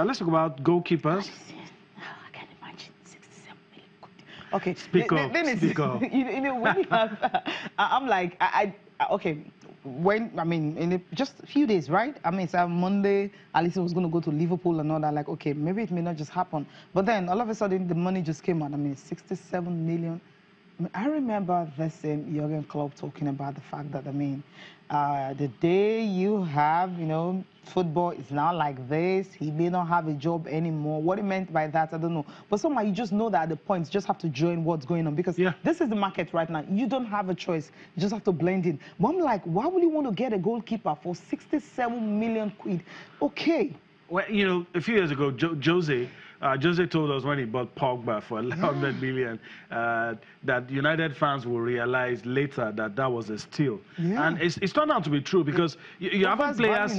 Let's talk about goalkeepers. I can't imagine 67 million. Okay, Speak up. Speak up. You know, when you have, I'm like, okay, when, I mean, in just a few days, right? I mean, it's Monday, Alisson was going to go to Liverpool and all that. Like, okay, maybe it may not just happen. But then all of a sudden, the money just came out. I mean, 67 million. I mean, I remember the same Jurgen Klopp talking about the fact that, I mean, the day you have, you know, football is now like this, he may not have a job anymore. What he meant by that, I don't know. But somehow you just know that at the point, you just have to join what's going on because this is the market right now. You don't have a choice. You just have to blend in. But I'm like, why would you want to get a goalkeeper for 67 million quid? Okay. Well, you know, a few years ago, Jose told us when he bought Pogba for 100 million that United fans will realize later that that was a steal. And it's turned out to be true because you have players,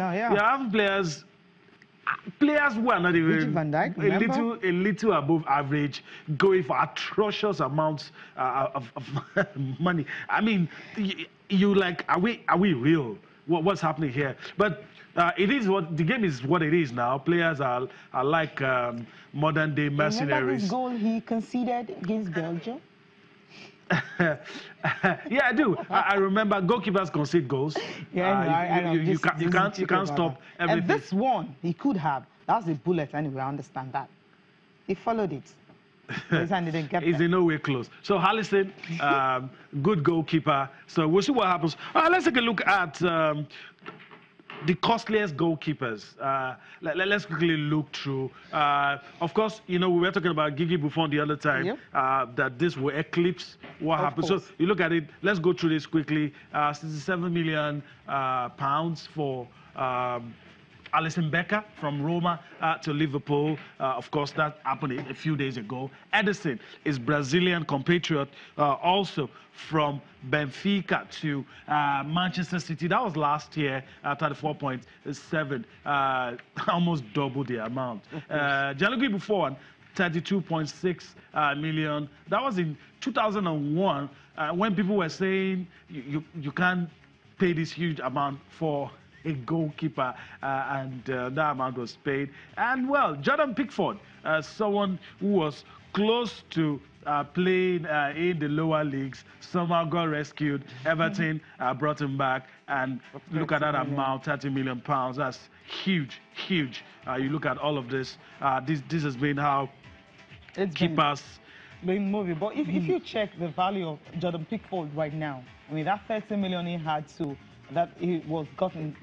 players who are not even Van Dijk, a little above average, going for atrocious amounts of money. I mean, you like, are we real? What's happening here? But it is what the game is. What it is now. Players are like modern day mercenaries. Remember his goal he conceded against Belgium? Yeah, I do. I remember goalkeepers concede goals. Yeah, I know. You can't stop everything. And this one he could have. That was a bullet anyway. I understand that. He followed it. His hand didn't get He's in no way close. So Alisson, good goalkeeper. So we'll see what happens. All right, let's take a look at the costliest goalkeepers. Let's quickly look through. Of course, you know, we were talking about Gigi Buffon the other time, that this will eclipse what happened. So you look at it, let's go through this quickly. 67 million pounds for Alisson Becker from Roma to Liverpool. Of course, that happened a few days ago. Ederson is Brazilian compatriot, also from Benfica to Manchester City. That was last year, 34.7, almost double the amount. Gianluigi Buffon, 32.6 million. That was in 2001 when people were saying you can't pay this huge amount for a goalkeeper, and that amount was paid. And well, Jordan Pickford, someone who was close to playing in the lower leagues, somehow got rescued. Everton brought him back, and look at that amount, 30 million pounds. That's huge, huge. You look at all of this. This has been how keepers been moving. But if you check the value of Jordan Pickford right now, I mean, that 30 million he had to, that he was gotten,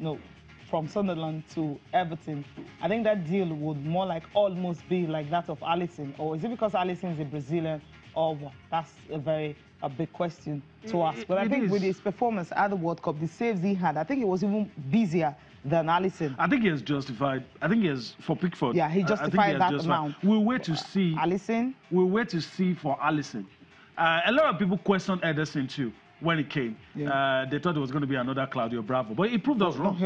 from Sunderland to Everton, I think that deal would more like almost be like that of Alisson. Or is it because Alisson is a Brazilian, or what? That's a big question to ask. But I think with his performance at the World Cup, the saves he had, I think it was even busier than Alisson. I think he has justified. I think he has for Pickford. Yeah, he justified that amount. We'll wait to see. Alisson. We'll wait to see for Alisson. A lot of people questioned Ederson too. When it came, they thought it was going to be another Claudio Bravo, but he proved us wrong. He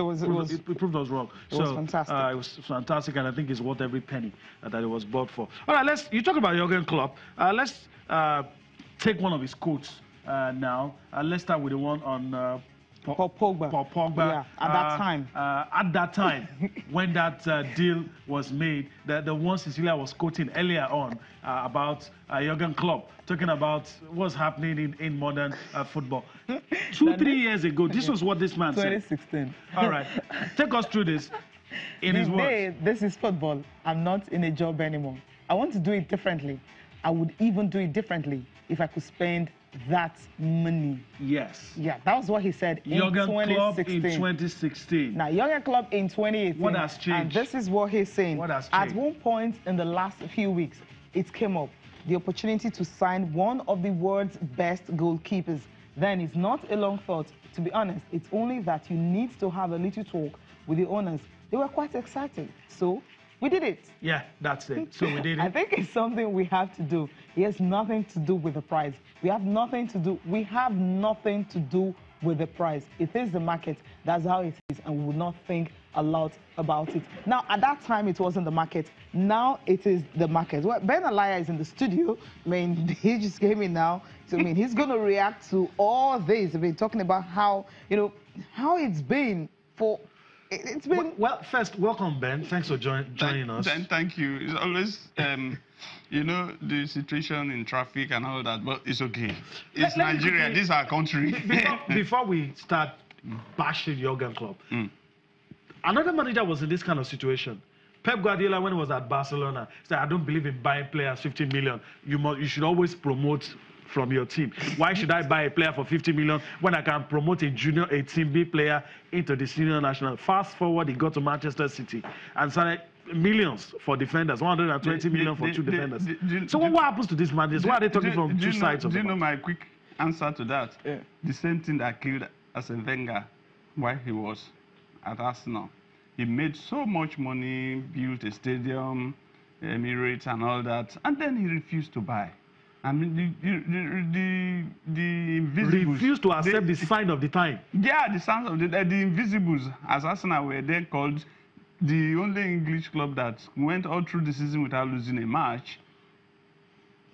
proved us wrong. It was fantastic. It was fantastic, and I think it's worth every penny that it was bought for. All right, you talk about Jurgen Klopp. Let's take one of his quotes now. Let's start with the one on Paul Pogba. Yeah, at that time. At that time, when that deal was made, the one Cecilia was quoting earlier on about Jurgen Klopp, talking about what's happening in modern football. 2-3 years ago, this was what this man 2016. said. All right, take us through this in his words. This is football. I'm not in a job anymore. I want to do it differently. I would even do it differently if I could spend that money. Yes. Yeah, that was what he said in 2016. In 2016. Now, Jurgen Klopp in 2018. What has changed? And this is what he's saying. What has changed? At one point in the last few weeks, it came up, the opportunity to sign one of the world's best goalkeepers. Then it's not a long thought. To be honest, it's only that you need to have a little talk with the owners. They were quite excited. So we did it. Yeah, that's it. So we did it. I think it's something we have to do. It has nothing to do with the price. We have nothing to do with the price. It is the market. That's how it is. And we will not think a lot about it. Now, at that time, it wasn't the market. Now it is the market. Well, Ben Alaya is in the studio. I mean, he just came in now. So, I mean, he's going to react to all this. I've been talking about how, how it's been for It's been... Well, first, welcome, Ben. Thanks for joining us. Thank you. It's always, you know, the situation in traffic and all that, but it's okay. It's Nigeria. This is our country. Before we start bashing Jurgen Klopp, another manager was in this kind of situation. Pep Guardiola, when he was at Barcelona, said, I don't believe in buying players 50 million. You should always promote from your team. Why should I buy a player for 50 million when I can promote a Team B player into the senior national? Fast forward, he got to Manchester City and started millions for defenders, 120 million for two defenders. So what happens to these managers? Why are they talking from two sides of the Do you know my quick answer to that? Yeah. The same thing that killed Arsene Wenger while he was at Arsenal. He made so much money, built a stadium, Emirates and all that, and then he refused to buy. I mean, the invisibles... Refused to accept the sign of the time. Yeah, the signs of the invisibles, as Arsenal were then called, the only English club that went all through the season without losing a match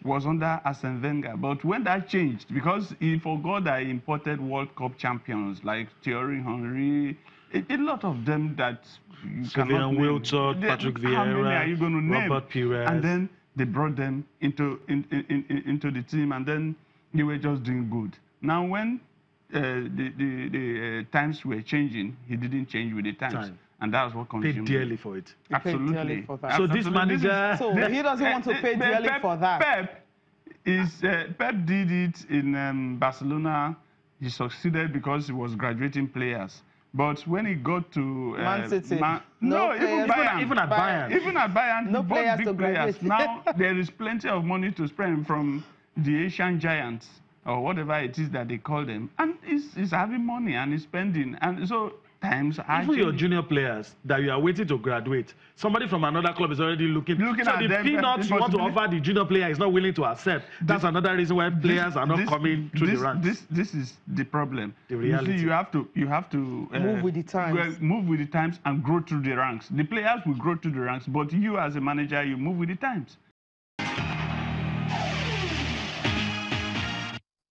was under Arsene Wenger. But when that changed, because he forgot that he imported World Cup champions like Thierry Henry, a lot of them that you cannot name. Wiltord, Patrick Vieira, how many are you going to name? Robert Pires. And then they brought them into the team, and then they were just doing good. Now, when the times were changing, he didn't change with the times. And that's what consumed. Paid dearly for it. Absolutely. Paid dearly for that. So this manager... So he doesn't want to pay dearly for that. Pep did it in Barcelona. He succeeded because he was graduating players. But when he got to Man City, even at Bayern, no he players bought big to players. graduate. Now there is plenty of money to spend from the Asian giants or whatever it is that they call them, and he's having money and he's spending, and so times are even your junior players that you are waiting to graduate, somebody from another club is already looking so at the them, peanuts you want to offer the junior player is not willing to accept. That's another reason why players are not coming through the ranks. This is the problem. The reality. You see, you have to move with the times. Move with the times and grow through the ranks. The players will grow through the ranks, but you as a manager, you move with the times.